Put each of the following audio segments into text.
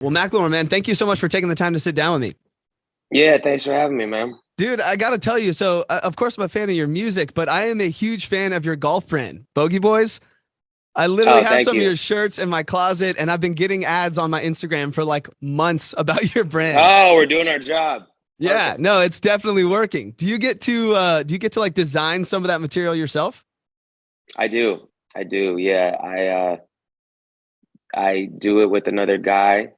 Well, Macklemore, man, thank you so much for taking the time to sit down with me. Yeah, thanks for having me, man. Dude, I got to tell you, so of course I'm a fan of your music, but I am a huge fan of your golf brand, Bogey Boys. I literally Oh, have thank some of you. your shirts in my closet, and I've been getting ads on my Instagram for like months about your brand. Oh, we're doing our job. Yeah, Perfect. no, it's definitely working. Do you get to like design some of that material yourself? I do. I do. Yeah, I do it with another guy,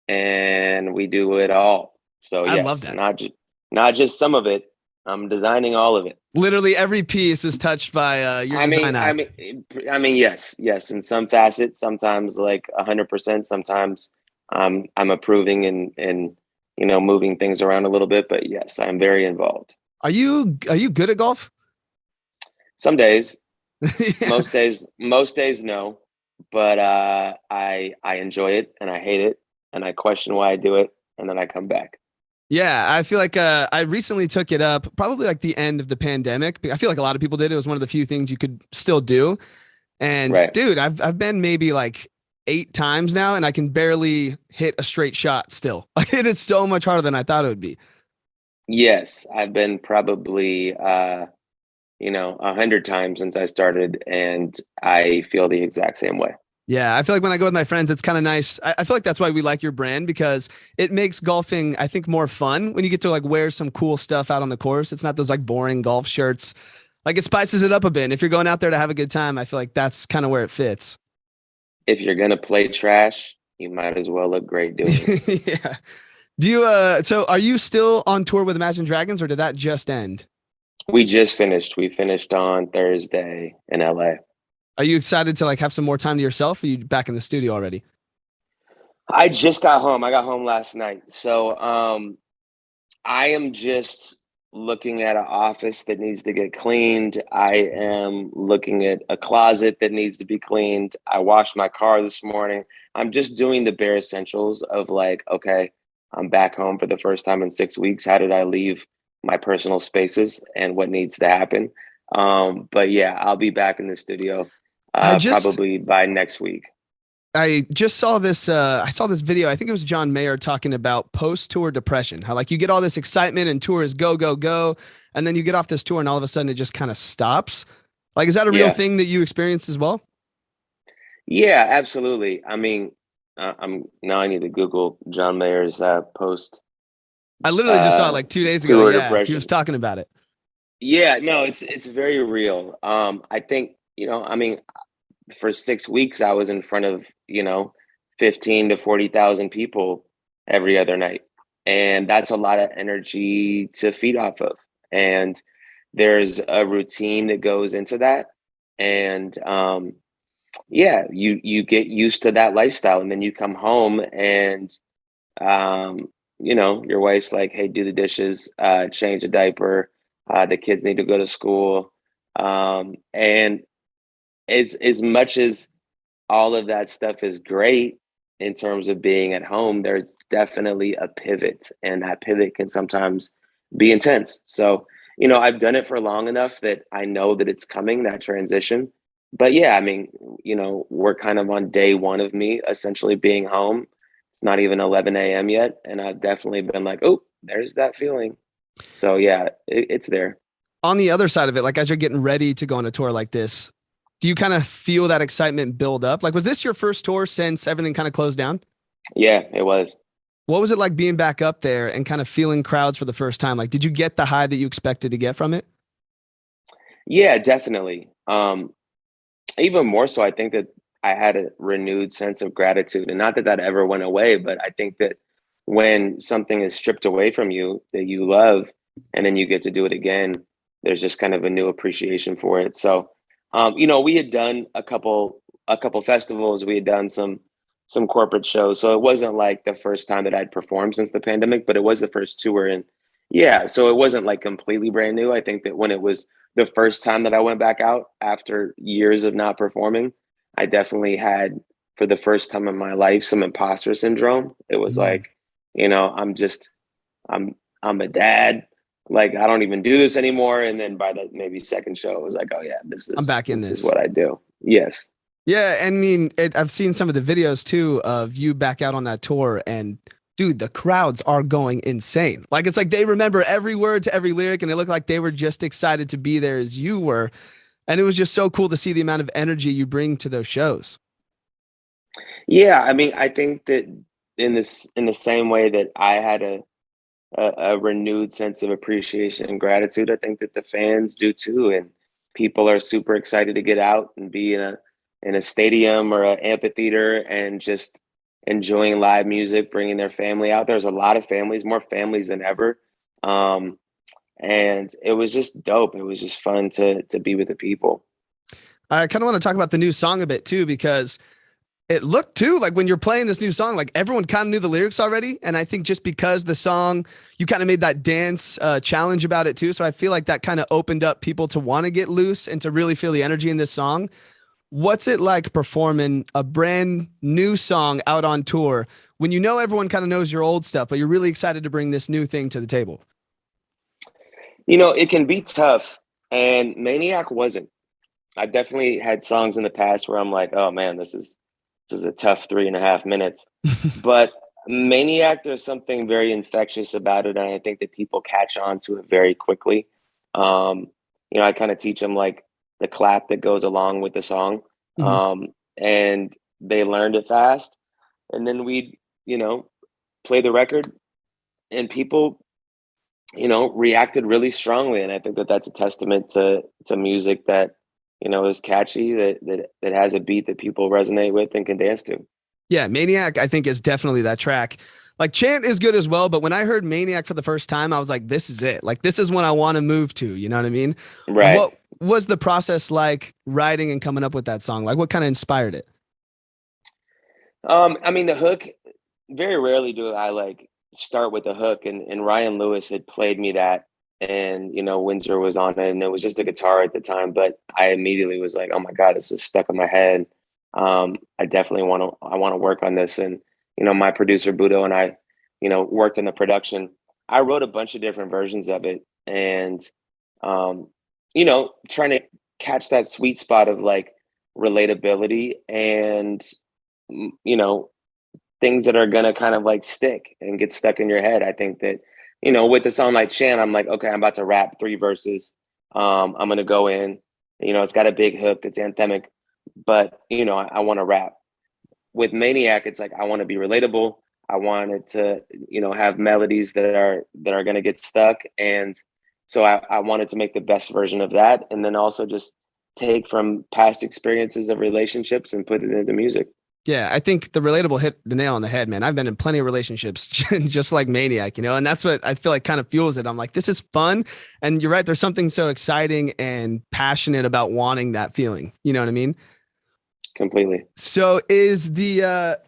and we do it all. So I love yes, that. not just some of it. I'm designing all of it. Literally every piece is touched by your I mean, design I eye. mean, I mean, yes, yes. In some facets, sometimes like 100%. Sometimes I'm approving and moving things around a little bit. But yes, I'm very involved. Are you good at golf? Some days, Yeah. most days no, but I enjoy it and I hate it and I question why I do it and then I come back. Yeah, I feel like I recently took it up, probably like the end of the pandemic. I feel like a lot of people did. It was one of the few things you could still do. And Right. dude, I've been maybe like 8 times now, and I can barely hit a straight shot still. Like it is so much harder than I thought it would be. Yes, I've been probably 100 times since I started and I feel the exact same way. Yeah, I feel like when I go with my friends, it's kind of nice. I feel like that's why we like your brand because it makes golfing, I think, more fun when you get to like wear some cool stuff out on the course. It's not those like boring golf shirts. Like it spices it up a bit. If you're going out there to have a good time, I feel like that's kind of where it fits. If you're gonna play trash, you might as well look great doing it. Yeah. So are you still on tour with Imagine Dragons or did that just end? We just finished. We finished on Thursday in LA. Are you excited to like have some more time to yourself? Or are you back in the studio already? I just got home. I got home last night. So I am just looking at an office that needs to get cleaned. I am looking at a closet that needs to be cleaned. I washed my car this morning. I'm just doing the bare essentials of like, okay, I'm back home for the first time in 6 weeks. How did I leave my personal spaces and what needs to happen? But yeah, I'll be back in the studio I just probably by next week. I just saw this I saw this video. I think it was John Mayer talking about post-tour depression. How like you get all this excitement and tours go go go and then you get off this tour and all of a sudden it just kind of stops. Like is that a real Yeah. thing that you experienced as well? Yeah, absolutely. I mean, I'm now I need to Google John Mayer's post I literally just saw it uh, like 2 days ago. tour Yeah, he was depression. talking about it. Yeah, no, it's very real. I think I mean, for 6 weeks I was in front of 15 to 40,000 people every other night, and that's a lot of energy to feed off of. And there's a routine that goes into that, and yeah, you get used to that lifestyle, and then you come home and your wife's like, hey, do the dishes, change a diaper, the kids need to go to school. And as much as all of that stuff is great in terms of being at home, there's definitely a pivot, and that pivot can sometimes be intense. So, I've done it for long enough that I know that it's coming, that transition. But yeah, I mean, we're kind of on day one of me essentially being home. It's not even 11 a.m. yet. And I've definitely been like, oh, there's that feeling. So yeah, it's there. On the other side of it, like as you're getting ready to go on a tour like this, do you kind of feel that excitement build up? Like was this your first tour since everything kind of closed down? Yeah, it was. What was it like being back up there and kind of feeling crowds for the first time? Like, did you get the high that you expected to get from it? Yeah, definitely. Even more so, I think that I had a renewed sense of gratitude, and not that that ever went away, but I think that when something is stripped away from you that you love, and then you get to do it again, there's just kind of a new appreciation for it. So, we had done a couple festivals, we had done some corporate shows, so it wasn't like the first time that I'd performed since the pandemic, but it was the first tour, and yeah, so it wasn't like completely brand new. I think that when it was the first time that I went back out after years of not performing, I definitely had, for the first time in my life, some imposter syndrome. It was Mm. like, I'm just, I'm, I'm a dad. Like I don't even do this anymore. And then by the maybe second show, it was like, oh yeah, this I'm is back in this is this. what I do. Yes. Yeah, I mean, I've seen some of the videos too of you back out on that tour, and dude, the crowds are going insane. Like it's like they remember every word to every lyric, and it looked like they were just excited to be there as you were. And it was just so cool to see the amount of energy you bring to those shows. Yeah, I mean, I think that in the same way that I had a renewed sense of appreciation and gratitude, I think that the fans do too, and people are super excited to get out and be in a stadium or an amphitheater and just enjoying live music, bringing their family out. There's a lot of families, more families than ever, um, and it was just dope. It was just fun to be with the people. I kind of want to talk about the new song a bit too, because it looked too like when you're playing this new song, like everyone kind of knew the lyrics already. And I think just because the song, you kind of made that dance challenge about it too. So I feel like that kind of opened up people to want to get loose and to really feel the energy in this song. What's it like performing a brand new song out on tour when you know everyone kind of knows your old stuff, but you're really excited to bring this new thing to the table? You know, it can be tough, and Maniac wasn't. I definitely had songs in the past where I'm like, oh man, this is a tough 3.5 minutes. But Maniac, there's something very infectious about it, and I think that people catch on to it very quickly. Um, I kind of teach them like the clap that goes along with the song, Mhm. and they learned it fast. And then we, you know, play the record, and people, reacted really strongly. And I think that that's a testament to music that is catchy, that has a beat that people resonate with and can dance to. Yeah, Maniac, I think, is definitely that track. Like Chant is good as well, but when I heard Maniac for the first time, I was like, this is it. Like, this is what I want to move to. You know what I mean? Right. What was the process like writing and coming up with that song? Like, what kind of inspired it? I mean, the hook, very rarely do I like start with the hook, and Ryan Lewis had played me that, and Windsor was on it, and it was just a guitar at the time, but I immediately was like, oh my God, this is stuck in my head. I definitely want to work on this. And my producer Budo and I, worked in the production. I wrote a bunch of different versions of it, and trying to catch that sweet spot of like relatability and you know things that are gonna kind of like stick and get stuck in your head. I think that, with the song like Chan, I'm like, okay, I'm about to rap 3 verses. I'm gonna go in, it's got a big hook, it's anthemic, but I want to rap. With Maniac, it's like I want to be relatable. I want it to, have melodies that are gonna get stuck. And so I wanted to make the best version of that, and then also just take from past experiences of relationships and put it into music. Yeah, I think the relatable hit the nail on the head, man. I've been in plenty of relationships just like Maniac, and that's what I feel like kind of fuels it. I'm like, this is fun. And you're right. There's something so exciting and passionate about wanting that feeling. You know what I mean? Completely. So is the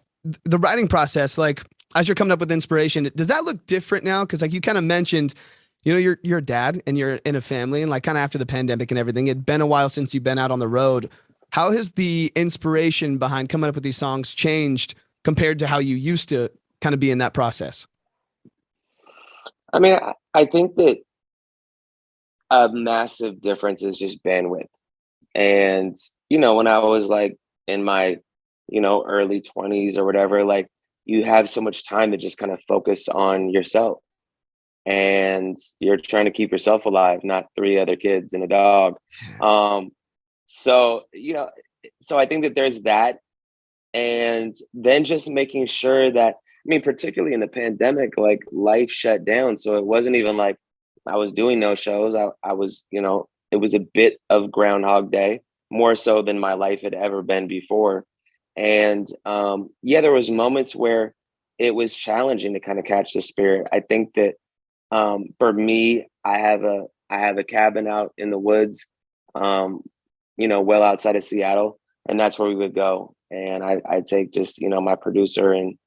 writing process like as you're coming up with inspiration, does that look different now? Because like you kind of mentioned, you're a dad and you're in a family, and like kind of after the pandemic and everything, it'd been a while since you've been out on the road. How has the inspiration behind coming up with these songs changed compared to how you used to kind of be in that process? I mean, I think that a massive difference is just bandwidth. And, when I was like in my, early 20s or whatever, like you have so much time to just kind of focus on yourself, and you're trying to keep yourself alive, not three other kids and a dog. Um, so, so I think that there's that. And then just making sure that, I mean, particularly in the pandemic, like life shut down. So it wasn't even like I was doing no shows. I was, it was a bit of Groundhog Day, more so than my life had ever been before. And yeah, there was moments where it was challenging to kind of catch the spirit. I think that for me, I have a cabin out in the woods, um, well outside of Seattle, and that's where we would go. And I'd take just my producer and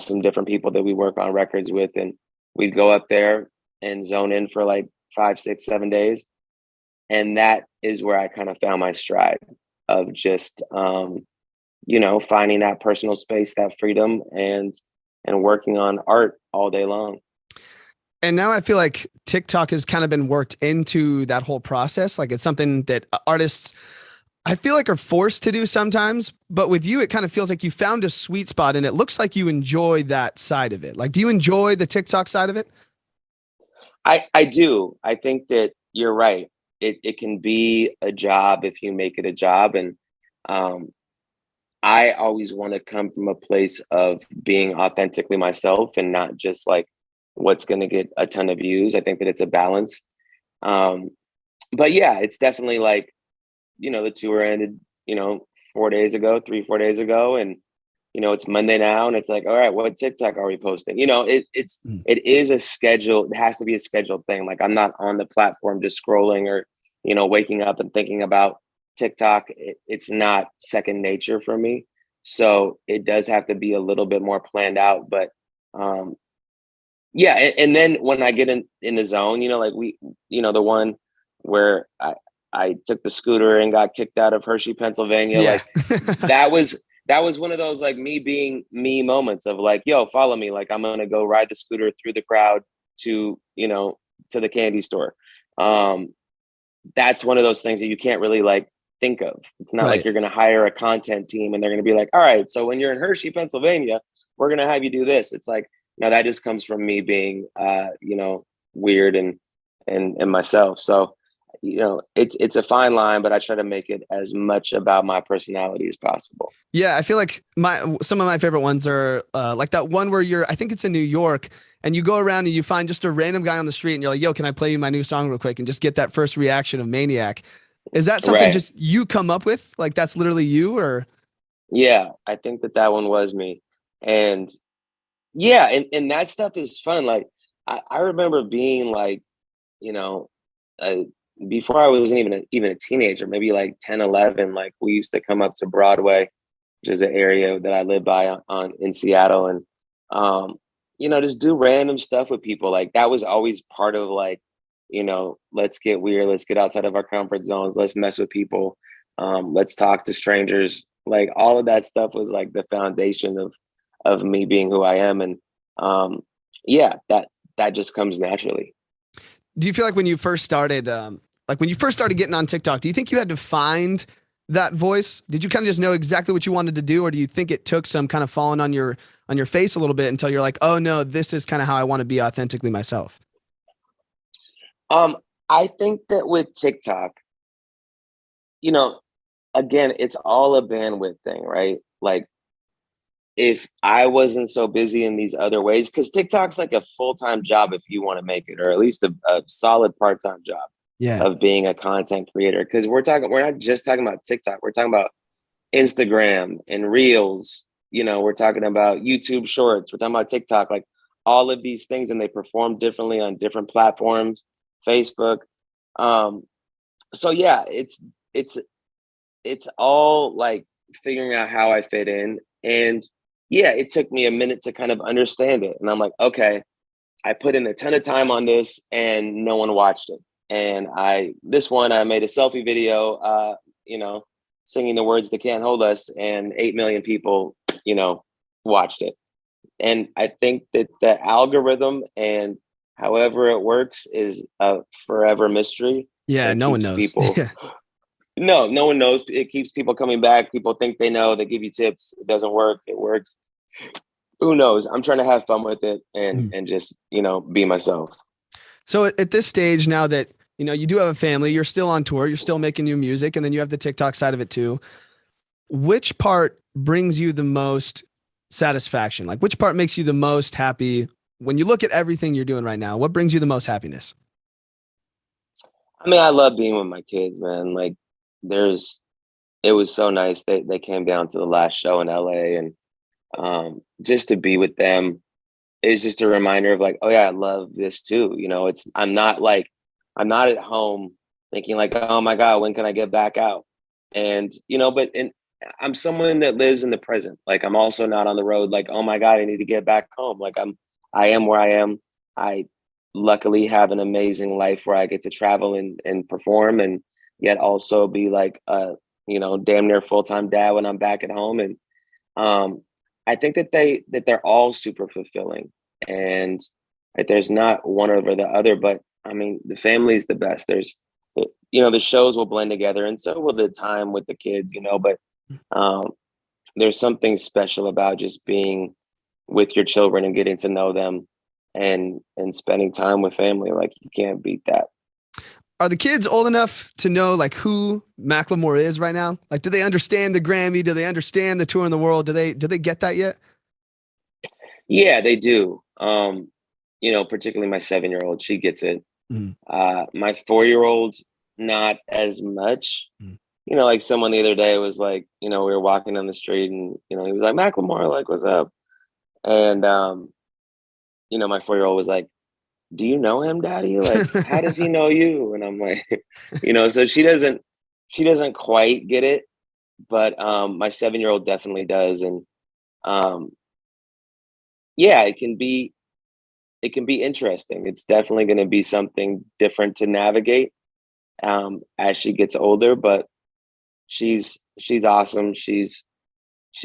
some different people that we work on records with, and we'd go up there and zone in for like 5, 6, 7 days, and that is where I kind of found my stride of just finding that personal space, that freedom, and working on art all day long. And now I feel like TikTok has kind of been worked into that whole process. Like it's something that artists I feel like are forced to do sometimes, but with you, it kind of feels like you found a sweet spot and it looks like you enjoy that side of it. Like, do you enjoy the TikTok side of it? I do. I think that you're right. It can be a job if you make it a job. And um, I always want to come from a place of being authentically myself and not just like what's going to get a ton of views. I think that it's a balance. Um, but yeah, it's definitely like, the tour ended, 4 days ago, 3, 4 days ago. And, it's Monday now. And it's like, all right, what TikTok are we posting? Mm. It is a schedule. It has to be a scheduled thing. Like I'm not on the platform just scrolling or, waking up and thinking about TikTok. It's not second nature for me. So it does have to be a little bit more planned out. But yeah, and then when I get in the zone, like the one where I took the scooter and got kicked out of Hershey, Pennsylvania, Yeah. like that was one of those like me being me moments of like, yo, follow me, like I'm gonna go ride the scooter through the crowd to to the candy store. Um, that's one of those things that you can't really like think of. It's not like Right. you're gonna hire a content team and they're gonna be like, all right, so when you're in Hershey, Pennsylvania, we're gonna have you do this. It's like, no, that just comes from me being weird and myself. So, it's a fine line, but I try to make it as much about my personality as possible. Yeah, I feel like some of my favorite ones are like that one where I think it's in New York, and you go around and you find just a random guy on the street, and you're like, "Yo, can I play you my new song real quick?" And just get that first reaction of Maniac. Is that something Right. just you come up with? Like that's literally you, or Yeah, I think that one was me. And yeah, and that stuff is fun. Like I remember being like, you know, uh, before I wasn't even a teenager, maybe like 10, 11. Like we used to come up to Broadway, which is an area that I live by on in Seattle, and um, just do random stuff with people. Like that was always part of like, let's get weird, let's get outside of our comfort zones, let's mess with people, let's talk to strangers. Like all of that stuff was like the foundation of me being who I am, and um, yeah, that just comes naturally. do you feel like when you first started, like when you first started getting on TikTok, do you think you had to find that voice? Did you kind of just know exactly what you wanted to do, or do you think it took some kind of falling on your face a little bit until you're like, oh no, this is kind of how I want to be authentically myself? Um, I think that with TikTok, you know, again, it's all a bandwidth thing, right? Like if I wasn't so busy in these other ways, because TikTok's like a full-time job if you want to make it, or at least a solid part-time job Yeah. of being a content creator. Because we're not just talking about TikTok, we're talking about Instagram and Reels, we're talking about YouTube Shorts, we're talking about TikTok, like all of these things, and they perform differently on different platforms, Facebook. Um, so yeah, it's it's all like figuring out how I fit in. And yeah, it took me a minute to kind of understand it. And I'm like, okay, I put in a ton of time on this and no one watched it. And I made a selfie video, you know, singing the words that can't hold us, and 8 million people, watched it. And I think that the algorithm and however it works is a forever mystery Yeah. that No one keeps knows. people. Yeah. No one knows. It keeps people coming back. People think they know. They give you tips. It doesn't work. It works. Who knows? I'm trying to have fun with it and Mm. and just be myself. So at this stage now that, you do have a family, you're still on tour, you're still making new music, and then you have the TikTok side of it too. Which part brings you the most satisfaction? Like which part makes you the most happy when you look at everything you're doing right now? What brings you the most happiness? I mean, I love being with my kids, man. Like, there's. It was so nice. They came down to the last show in LA, and just to be with them is just a reminder of like, oh yeah, I love this too. It's I'm not at home thinking like, oh my God, when can I get back out? And I'm someone that lives in the present. Like I'm also not on the road like, oh my God, I need to get back home. Like I am where I am. I luckily have an amazing life where I get to travel and perform, and yet also be like damn near full-time dad when I'm back at home. And um I think that they're all super fulfilling, and that there's not one over the other. But I mean, the family is the best. the shows will blend together, and so will the time with the kids, but um, there's something special about just being with your children and getting to know them and spending time with family. Like, you can't beat that. Are the kids old enough to know like who Macklemore is right now? Like, do they understand the Grammy? Do they understand the tour in the world? Do they get that yet? Yeah, they do. Particularly my 7-year-old, she gets it. Mhm. My 4-year-old, not as much. Mhm. Like someone the other day was like, we were walking down the street and, he was like, Macklemore, like, what's up? And, my 4-year-old was like, do you know him, daddy? Like, how does he know you? And I'm like, so she doesn't quite get it, but, my 7-year-old definitely does. And, um, yeah, it can be interesting. It's definitely going to be something different to navigate, as she gets older, but she's awesome. She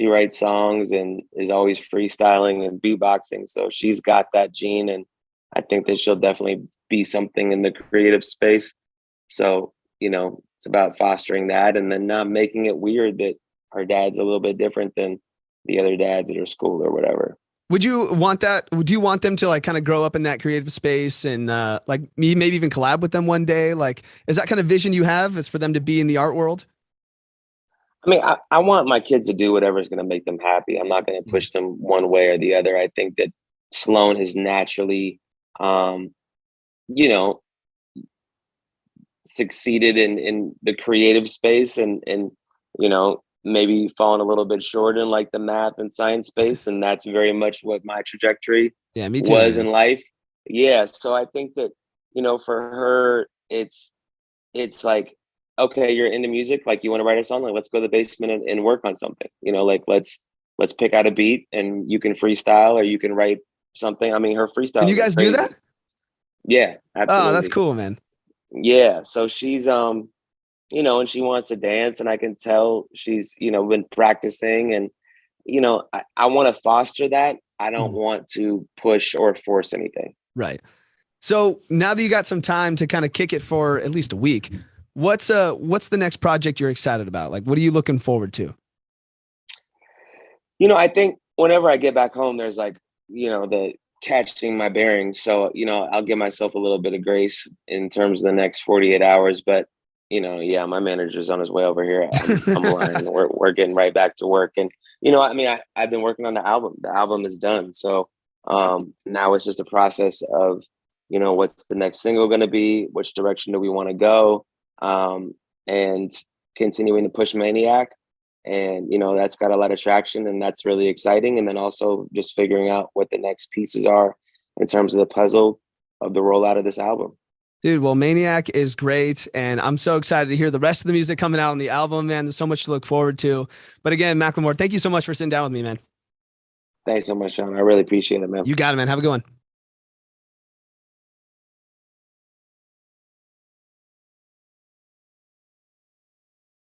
writes songs and is always freestyling and beatboxing. So she's got that gene, and I think that she'll definitely be something in the creative space. So, it's about fostering that and then not making it weird that our dad's a little bit different than the other dads at her school or whatever. Would you want that? Would you want them to like kind of grow up in that creative space and like me maybe even collab with them one day? Like, is that kind of vision you have is for them to be in the art world? I mean, I want my kids to do whatever's going to make them happy. I'm not going to Mm. push them one way or the other. I think that Sloan has naturally, um, you know, succeeded in the creative space and maybe fallen a little bit short in like the math and science space. And that's very much what my trajectory Yeah, me too, was in man. life. Yeah. So I think that, for her, it's like, okay, you're into music, like you want to write a song, like let's go to the basement and work on something, like let's pick out a beat and you can freestyle or you can write something. I mean, her And you freestyles are guys do crazy. that? Yeah, Oh, that's absolutely. cool, man. Yeah, so she's and she wants to dance, and I can tell she's been practicing, and I want to foster that. I don't Mhm. want to push or force anything. Right. So now that you got some time to kind of kick it for at least a week, what's the next project you're excited about? Like, what are you looking forward to? I think whenever I get back home, there's like, the catching my bearings. So, I'll give myself a little bit of grace in terms of the next 48 hours. But, yeah, my manager's on his way over here. I'm lying. We're getting right back to work. And, I mean, I've been working on the album. The album is done. So now it's just a process of, what's the next single going to be? Which direction do we want to go? And continuing to push Maniac, and that's got a lot of traction, and that's really exciting. And then also just figuring out what the next pieces are in terms of the puzzle of the rollout of this album. Dude, well, Maniac is great, and I'm so excited to hear the rest of the music coming out on the album, man. There's so much to look forward to. But again, Macklemore, thank you so much for sitting down with me, man. Thanks so much, Sean. I really appreciate it, man. You got it, man. Have a good one.